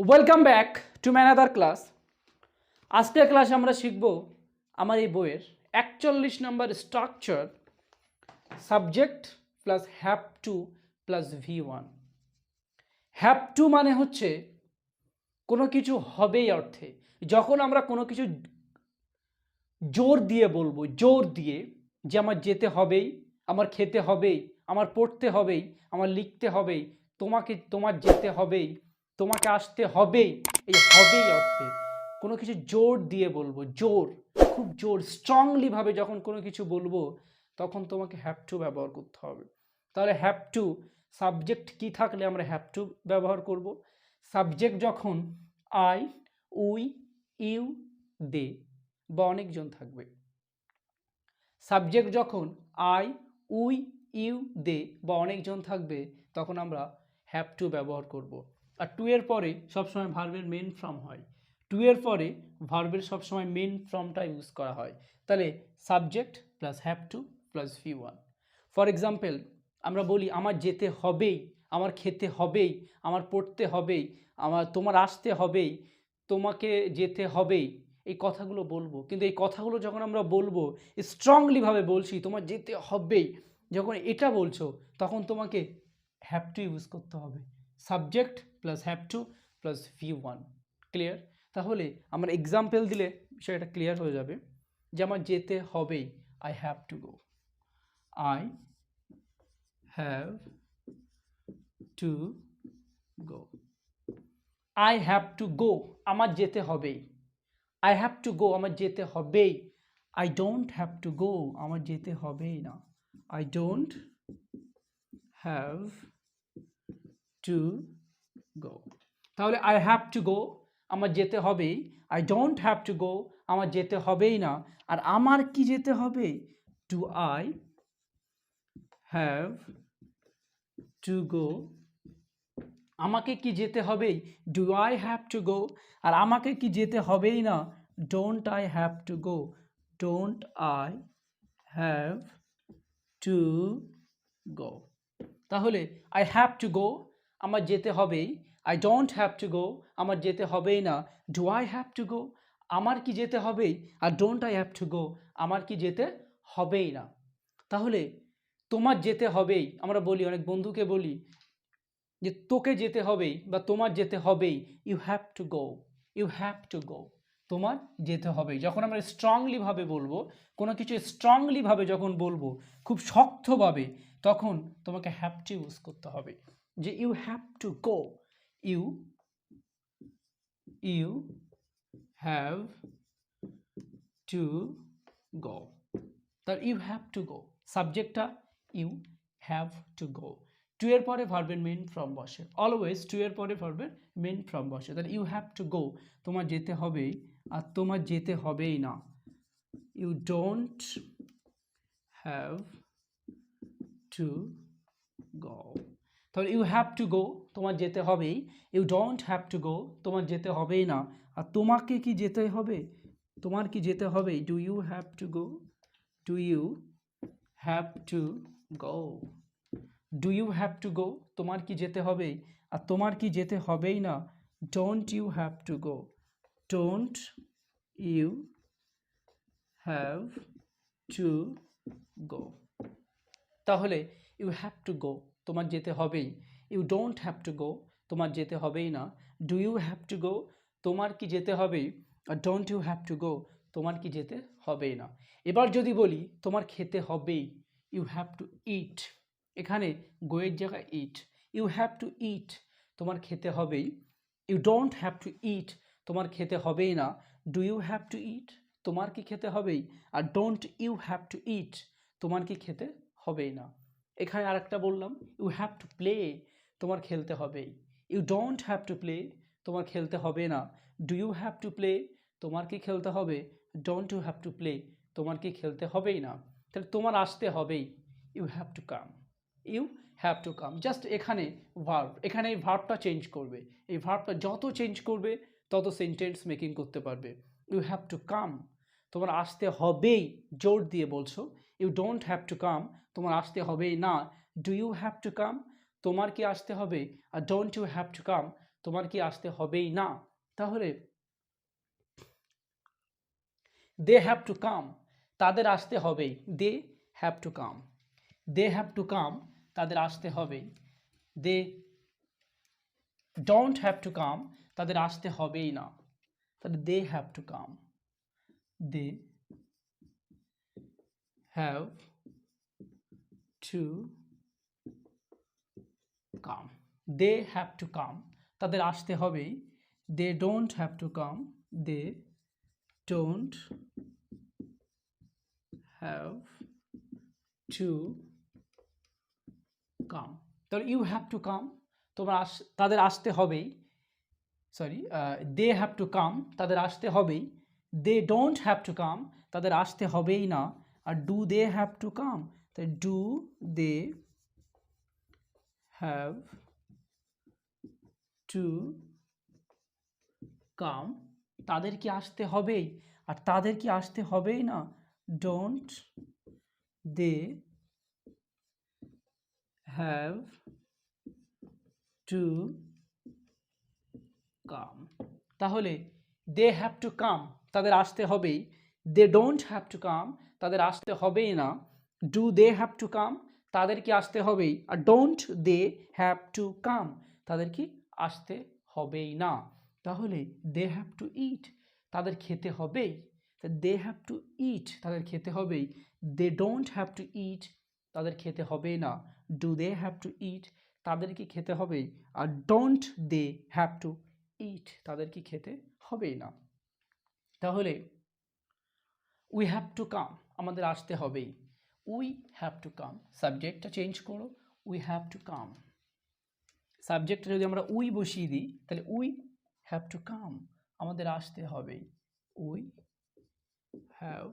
Welcome back to ম্যানাদার class. আজকের ক্লাসে আমরা শিখব আমার এই বইয়ের 41 নম্বর structure subject plus have to plus V1। Have to মানে হচ্ছে কোনো কিছু হবেই অর্থে, যখন আমরা কোনো কিছু জোর দিয়ে বলবো, জোর দিয়ে, যে আমার যেতে হবেই, আমার খেতে হবেই, আমার পড়তে হবেই, আমার লিখতে হবেই, তোমার যেতে হবেই, তোমাকে আসতে হবেই, এই হবেই অর্থে কোনো কিছু জোর দিয়ে বলবো, জোর, খুব জোর, স্ট্রংলিভাবে যখন কোনো কিছু বলবো তখন তোমাকে হ্যাভ টু ব্যবহার করতে হবে। তাহলে হ্যাভ টু সাবজেক্ট কি থাকলে আমরা হ্যাভ টু ব্যবহার করব? সাবজেক্ট যখন আই, উই, ইউ, দে বা অনেকজন থাকবে। সাবজেক্ট যখন আই, উই, ইউ, দে বা অনেকজন থাকবে তখন আমরা হ্যাভ টু ব্যবহার করব। আর টু এর পরে সবসময় ভার্বের মেন ফর্ম হয়, টু এর পরে ভার্বের সবসময় মেন ফর্মটা ইউজ করা হয়। তাহলে subject plus have to plus V1। For example আমরা বলি আমার যেতে হবেই, আমার খেতে হবেই, আমার পড়তে হবেই, তোমার আসতে হবেই, তোমাকে যেতে হবেই, এই কথাগুলো বলবো। কিন্তু এই কথাগুলো যখন আমরা বলবো, স্ট্রংলিভাবে বলছি তোমার যেতে হবেই, যখন এটা বলছো তখন তোমাকে হ্যাভ টু ইউজ করতে হবে। Subject plus have to plus V1। Clear? তাহলে আমরা এক্সাম্পল দিলে বিষয়টা ক্লিয়ার হয়ে যাবে যে আমার যেতে হবেই, I have to go, I have to go, I have to go, আমার যেতে হবেই, আই হ্যাভ টু গো, আমার যেতে হবেই, I don't have to go, আমার যেতে হবেই না, I don't have to go. তাহলে আই হ্যাভ টু গো আমার যেতে হবেই, I don't have to go আমার যেতে হবেই না, আর আমার কি যেতে হবে? Do I have to go, আমাকে কি যেতে হবেই? Do I have to go. আর আমাকে কি যেতে হবেই না? Don't I have to go, don't I have to go. তাহলে আই হ্যাভ টু গো আমার যেতে হবেই, I don't have to go আমার যেতে হবেই না, do I have to go আমার কি যেতে হবেই, আর don't I have to go আমার কি যেতে হবেই না। তাহলে তোমার যেতে হবেই, আমরা বলি, অনেক বন্ধুকে বলি যে তোকে যেতে হবেই বা তোমার যেতে হবেই, you have to go, you have to go, তোমার যেতে হবেই। যখন আমরা স্ট্রংলিভাবে বলবো, কোনো কিছু স্ট্রংলিভাবে যখন বলবো, খুব শক্তভাবে, তখন তোমাকে হ্যাভ টু ইউজ করতে হবে, যে you have to go, you you have to go. তার ইউ হ্যাভ টু গো সাবজেক্টটা you have to go, to এর পরে ভার্বের মেন ফর্ম বসে, অলওয়েজ টু এর পরে ভার্বের মেন ফর্ম বসে। তাহলে ইউ হ্যাভ টু গো তোমার যেতে হবেই, আর তোমার যেতে হবেই না, you don't have to go. তাহলে ইউ হ্যাভ টু গো তোমার যেতে হবেই, you don't have to go তোমার যেতে হবেই না, আর তোমাকে কি যেতে হবে? তোমার কি যেতে হবে? Do you have to go, do you have to go, do you have to go তোমার কি যেতে হবে, আর তোমার কি যেতে হবেই না, don't you have to go, don't you have to go. তাহলে ইউ হ্যাভ টু গো তোমার যেতে হবেই, you don't have to go তোমার যেতে হবেই না, do you have to go তোমার কি যেতে হবেই, আর don't you have to go তোমার কি যেতে হবেই না। এবার যদি বলি তোমার খেতে হবেই, ইউ হ্যাভ টু ইট, এখানে গোয়ের জায়গায় ইট, ইউ হ্যাভ টু ইট তোমার খেতে হবেই, ইউ ডোন্ট হ্যাভ টু ইট তোমার খেতে হবেই না, ডু ইউ হ্যাভ টু ইট তোমার কি খেতে হবেই, আর ডোন্ট ইউ হ্যাভ টু ইট তোমার কি খেতে হবেই না। এখানে আরেকটা বললাম, ইউ হ্যাভ টু প্লে তোমার খেলতে হবেই, you don't have to play তোমার খেলতে হবে না, do you have to play তোমার কি খেলতে হবে, don't you have to play তোমার কি খেলতে হবেই না। তাহলে তোমার আসতে হবেই, you have to come, you have to come. Just এখানে ভার্ব, এখানে এই ভার্বটা চেঞ্জ করবে, এই ভার্বটা যত চেঞ্জ করবে তত সেন্টেন্স মেকিং করতে পারবে। ইউ হ্যাভ টু কাম তোমার আসতে হবেই, জোর দিয়ে বলছো, you don't have to come তোমার আসতে হবেই না, do you have to come তোমার কি আসতে হবে, আর don't you have to come তোমার কি আসতে হবেই না? তাহলে দে হ্যাভ টু কাম, তাদের আসতে হবেই, they have to come, they have to come, তাদের আসতে হবেই, they don't have to come, তাদের আসতে হবেই না, তাহলে they have to come, they have to come, they have to come, তাদের আসতে হবেই, they don't have to come, they don't have to come, তাহলে ইউ হ্যাভ টু কাম, তোমার তাদের আসতে হবেই, sorry they have to come, তাদের আসতে হবেই, they don't have to come, তাদের আসতে হবেই না, আর do they have to come, তাই do they have to come, তাদের কি আসতে হবেই, আর তাদের কি আসতে হবেই না, don't they have to come, তাহলে দে হ্যাভ টু কাম, তাদের আসতে হবেই, they don't have to come, তাদের আসতে হবেই না, do they have to come, তাদের কি আসতে হবেই, আর don't they have to come, তাদের কি আসতে হবেই না, তাহলে দে হ্যাভ টু ইট, তাদের খেতে হবেই, দে হ্যাভ টু ইট, তাদের খেতে হবেই, দে ডোন্ট হ্যাভ টু ইট, তাদের খেতে হবেই না, ডু দে হ্যাভ টু ইট, তাদের কি খেতে হবেই, আর ডোন্ট দে হ্যাভ টু ইট, তাদের কি খেতে হবেই না, তাহলে উই হ্যাভ টু কাম, আমাদের আসতে হবেই, উই হ্যাভ টু কাম, সাবজেক্টটা চেঞ্জ করো, উই হ্যাভ টু কাম, সাবজেক্টটা যদি আমরা উই বসিয়ে দিই তাহলে উই হ্যাভ টু কাম, আমাদের আসতে হবেই, we have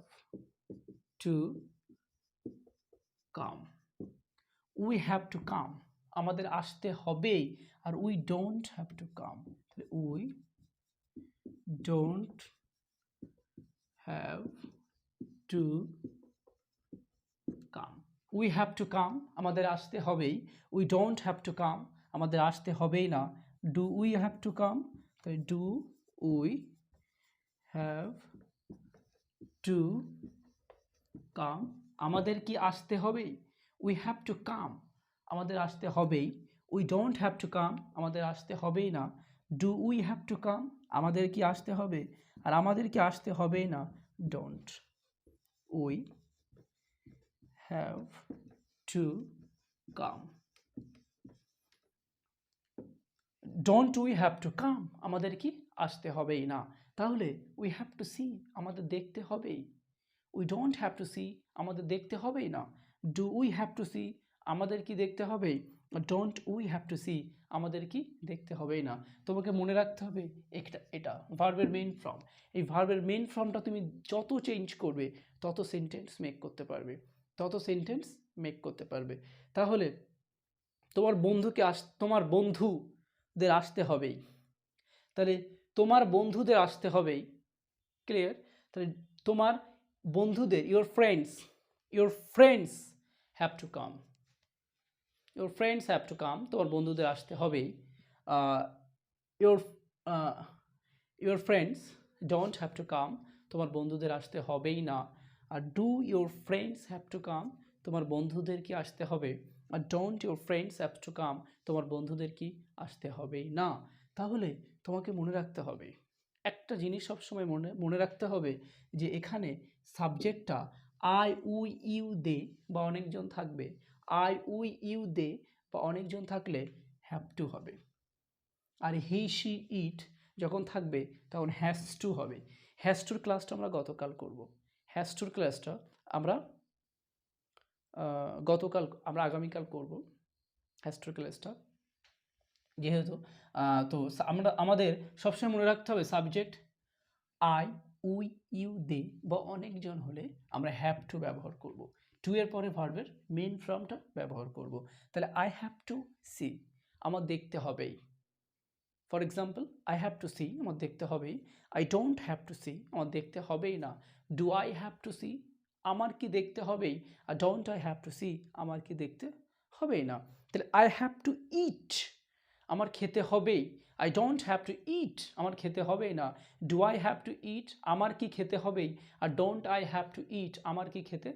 to come, we have to come, আমাদের আসতে হবেই, আর we don't have to come, তাহলে we don't have to come, we have to come, আমাদের আসতে হবেই, we don't have to come, আমাদের আসতে হবেই না, do we have to come, তাই do we have to come, আমাদের কি আসতে হবেই, উই হ্যাভ টু কাম, আমাদের আসতে হবেই, we don't have to come, আমাদের আসতে হবেই না, do we have to come, আমাদের কি আসতে হবে, আর আমাদের কি আসতে হবেই না, don't we have to come, don't we have to come, আমাদের কি আসতে হবেই না, তাহলে উই হ্যাভ টু সি, আমাদের দেখতে হবেই, we don't have to see, আমাদের দেখতে হবেই না, do we have to see, আমাদের কি দেখতে হবে, don't we have to see, আমাদের কি দেখতে হবেই না, তোমাকে মনে রাখতে হবে এটা ভার্বের মেইন ফর্ম, এই ভার্বের মেইন ফর্মটা তুমি যত চেঞ্জ করবে তত সেন্টেন্স মেক করতে পারবে, তাহলে তোমার বন্ধুদের আসতে হবেই, তাহলে তোমার বন্ধুদের আসতে হবেই, ক্লিয়ার, তাহলে তোমার বন্ধুদের your friends have to come, তোমার বন্ধুদের আসতে হবেই, your your friends don't have to come, তোমার বন্ধুদের আসতে হবেই না, আর do your friends have to come, তোমার বন্ধুদের কি আসতে হবে, আর don't your friends have to come, তোমার বন্ধুদের কি আসতে হবেই না, তাহলে তোমাকে মনে রাখতে হবে একটা জিনিস, সবসময় মনে রাখতে হবে যে এখানে সাবজেক্টটা আই উই ইউ দে বা অনেকজন থাকবে, আই উই ইউ দে বা অনেকজন থাকলে হ্যাভ টু হবে, আর হি শি ইট যখন থাকবে তখন হ্যাজ টু হবে, হ্যাজ টুর ক্লাসটা আমরা গতকাল করব, হ্যাজ টুর ক্লাসটা আমরা আগামীকাল করব, হ্যাজ টুর ক্লাসটা, যেহেতু তো আমাদের সবসময় মনে রাখতে হবে সাবজেক্ট আই উই ইউ দে বা অনেকজন হলে আমরা হ্যাভ টু ব্যবহার করব, টু এর পরে ভার্বের মেইন ফর্মটা ব্যবহার করব, তাহলে আই হ্যাভ টু সি, আমার দেখতে হবেই, for example I have to see, আমার দেখতে হবেই, I don't have to see, আমার দেখতে হবেই না, do I have to see, আমার কি দেখতে হবেই, আর don't I have to see, আমার কি দেখতে হবেই না, তাহলে আই হ্যাভ টু ইট, আমার খেতে হবেই, আই ডোন্ট হ্যাভ টু ইট, আমার খেতে হবেই না। ডু আই হ্যাভ টু ইট, আমার কি খেতে হবেই, আর ডোন্ট আই হ্যাভ টু ইট, আমার কি খেতে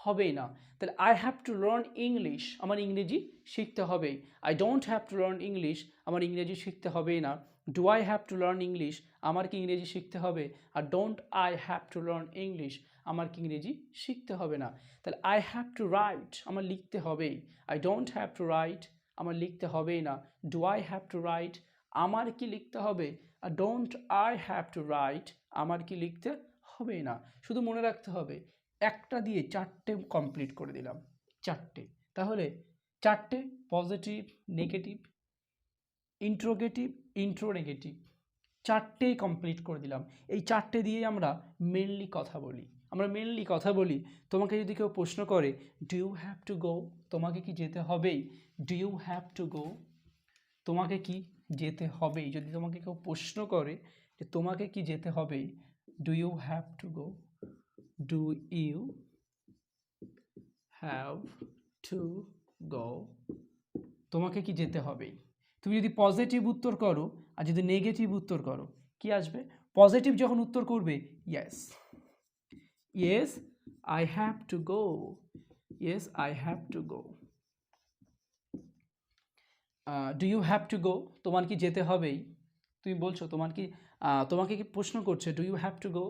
হবেই না। তাহলে I have to learn English, আমার ইংরেজি শিখতে হবেই। I don't have to learn English, আমার ইংরেজি শিখতে হবেই না। Do I have to learn English, আমার কি ইংরেজি শিখতে হবে, আর don't I have to learn English, আমার কি ইংরেজি শিখতে হবে না। তাহলে আই হ্যাভ টু রাইট, আমার লিখতে হবেই। I don't have to write, আমার লিখতে হবেই না। Do I have to write, আমার কি লিখতে হবে, আর don't I have to write, আমার কি লিখতে হবে না। শুধু মনে রাখতে হবে, একটা দিয়ে চারটে কমপ্লিট করে দিলাম, চারটে। তাহলে চারটে পজিটিভ, নেগেটিভ, ইন্ট্রোগেটিভ, ইন্ট্রোনেগেটিভ, চারটেই কমপ্লিট করে দিলাম। এই চারটে দিয়ে আমরা মেনলি কথা বলি, তোমাকে যদি কেউ প্রশ্ন করে do you have to go, তোমাকে কি যেতে হবেই, do you have to go, তোমাকে কি যেতে হবেই। যদি তোমাকে কেউ প্রশ্ন করে যে তোমাকে কি যেতে হবেই, do you have to go, do you have to go, তোমাকে কি যেতে হবেই। তুমি যদি পজিটিভ উত্তর করো আর যদি নেগেটিভ উত্তর করো, কি আসবে? পজিটিভ যখন উত্তর করবে, yes, yes I have to go, yes I have to go. Do you have to go, তোমার কি যেতে হবেই। তুমি বলছো তোমাকে কি প্রশ্ন করছে do you have to go,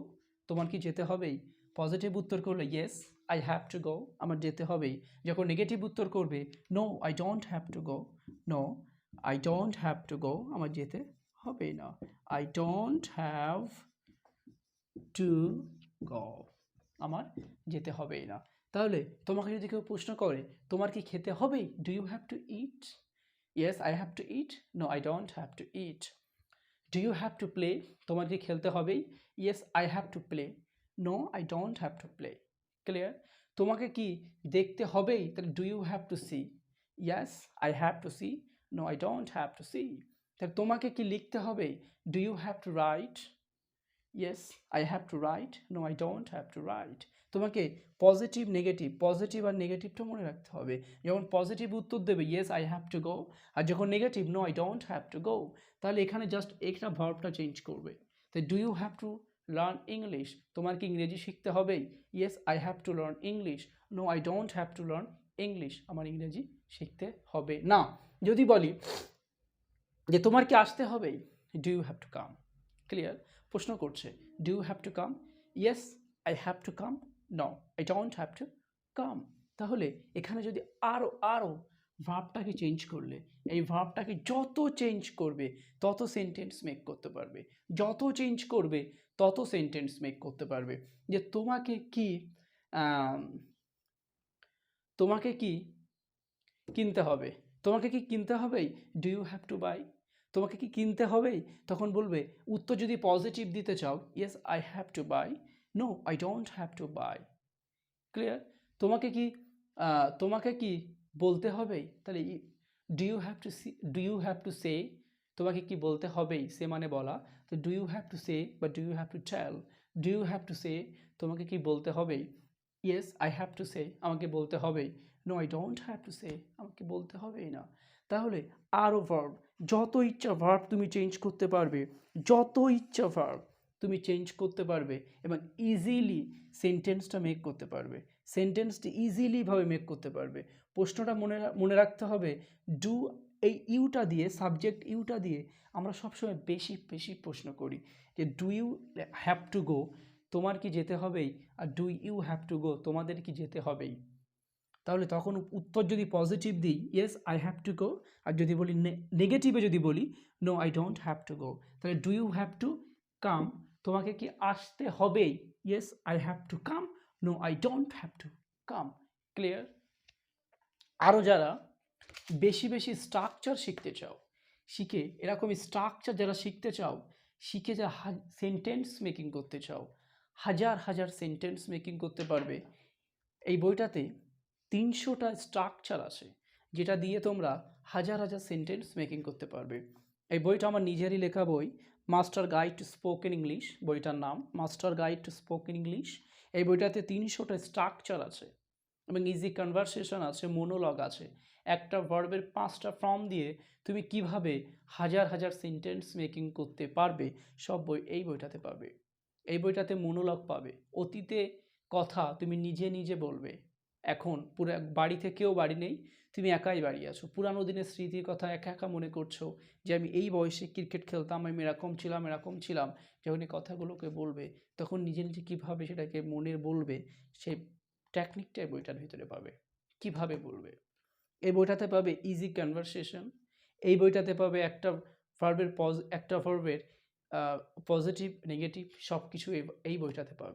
তোমার কি যেতে হবেই। পজিটিভ উত্তর করলে yes I have to go, আমার যেতে হবেই। যখন নেগেটিভ উত্তর করবে no I don't have to go, no I don't have to go, আমার যেতে হবেই না। I don't have to go, আমার যেতে হবেই না। তাহলে তোমাকে যদি কেউ প্রশ্ন করে তোমার কি খেতে হবেই, do you have to eat, yes I have to eat, no I don't have to eat. Do you have to play, তোমার কি খেলতে হবেই, yes I have to play, no I don't have to play. Clear? তোমাকে কি দেখতে হবেই, তাহলে do you have to see, yes I have to see, no I don't have to see. তাহলে তোমাকে কি লিখতে হবেই, do you have to write, yes I have to write, no I don't have to write. তোমাকে positive negative, positive আর নেগেটিভটা মনে রাখতে হবে। যখন পজিটিভ উত্তর দেবে yes I have to go, আর যখন negative no I don't have to go, তাহলে এখানে জাস্ট একটা ভার্বটা চেঞ্জ করবে। তাই do you have to learn English, তোমার কি ইংরেজি শিখতে হবেই, yes I have to learn English, no I don't have to learn English, আমার ইংরেজি শিখতে হবে না। যদি বলি যে তোমার কি আসতে হবেই, do you have to come. Clear? প্রশ্ন করছে do you have to come, yes I have to come, no I don't have to come. তাহলে এখানে যদি আরও ভার্বটাকে চেঞ্জ করলে, এই ভার্বটাকে যত চেঞ্জ করবে তত সেন্টেন্স মেক করতে পারবে, যত চেঞ্জ করবে তত সেন্টেন্স মেক করতে পারবে। যে তোমাকে কি কিনতে হবে, তোমাকে কি কিনতে হবেই, do you have to buy, তোমাকে কি কিনতে হবেই। তখন বলবে উত্তর যদি পজিটিভ দিতে চাও, yes I have to buy, no I don't have to buy. Clear? তোমাকে কি বলতে হবেই, তাহলে do you have to see, do you have to say, তোমাকে কি বলতে হবেই, সে মানে বলা, তো do you have to say বা do you have to tell. Do you have to say, তোমাকে কি বলতে হবেই, yes I have to say, আমাকে বলতে হবেই, no I don't have to say, আমাকে বলতে হবেই না। তাহলে আরও ভার্ব, যত ইচ্ছা ভার্ব তুমি চেঞ্জ করতে পারবে, যত ইচ্ছা ভার্ব তুমি চেঞ্জ করতে পারবে এবং ইজিলি সেন্টেন্সটা মেক করতে পারবে, সেন্টেন্সটি ইজিলিভাবে মেক করতে পারবে। প্রশ্নটা মনে রাখতে হবে, ডু, এই ইউটা দিয়ে, সাবজেক্ট ইউটা দিয়ে আমরা সবসময় বেশি বেশি প্রশ্ন করি যে do you have to go, তোমার কি যেতে হবেই, আর do you have to go, তোমাদের কি যেতে হবেই। তাহলে তখন উত্তর যদি পজিটিভ দিই, yes I have to go, আর যদি বলি নেগেটিভে যদি বলি no I don't have to go, তাহলে do you have to come, তোমাকে কি আসতে হবেই, yes I have to come, no I don't have to come. Clear? আরও যারা বেশি বেশি স্ট্রাকচার শিখতে চাও, শিখে এরকম স্ট্রাকচার যারা শিখতে চাও, শিখে যা সেন্টেন্স মেকিং করতে চাও, হাজার হাজার সেন্টেন্স মেকিং করতে পারবে, এই বইটাতে 300টা স্ট্রাকচার আছে যেটা দিয়ে তোমরা হাজার হাজার সেন্টেন্স মেকিং করতে পারবে। এই বইটা আমার নিজেরই লেখা বই, master guide to spoken English, বইটার নাম master guide to spoken English. এই বইটাতে 300টা স্ট্রাকচার আছে এবং ইজি কনভারসেশন আছে, মোনোলগ আছে, একটা ভার্বের 5টা ফর্ম দিয়ে তুমি কিভাবে হাজার হাজার সেন্টেন্স মেকিং করতে পারবে, সব বই এই বইটাতে পাবে। এই বইটাতে মনোলগ পাবে, অতীতে কথা তুমি নিজে নিজে বলবে। এখন পুরো বাড়িতে কেউ বাড়ি নেই, তুমি একাই বাড়ি আছো, পুরানো দিনের স্মৃতির কথা একা একা মনে করছো যে আমি এই বয়সে ক্রিকেট খেলতাম, আমি এরকম ছিলাম। যখন এই কথাগুলোকে বলবে তখন নিজে নিজে কীভাবে সেটাকে মনে বলবে, সেই টেকনিকটাই বইটার ভিতরে পাবে। কিভাবে বলবে, এই বইটাতে পাবে ইজি কনভারসেশন, এই বইটাতে পাবে একটা ভার্বের পজিটিভ নেগেটিভ সব কিছু এই বইটাতে পাবে।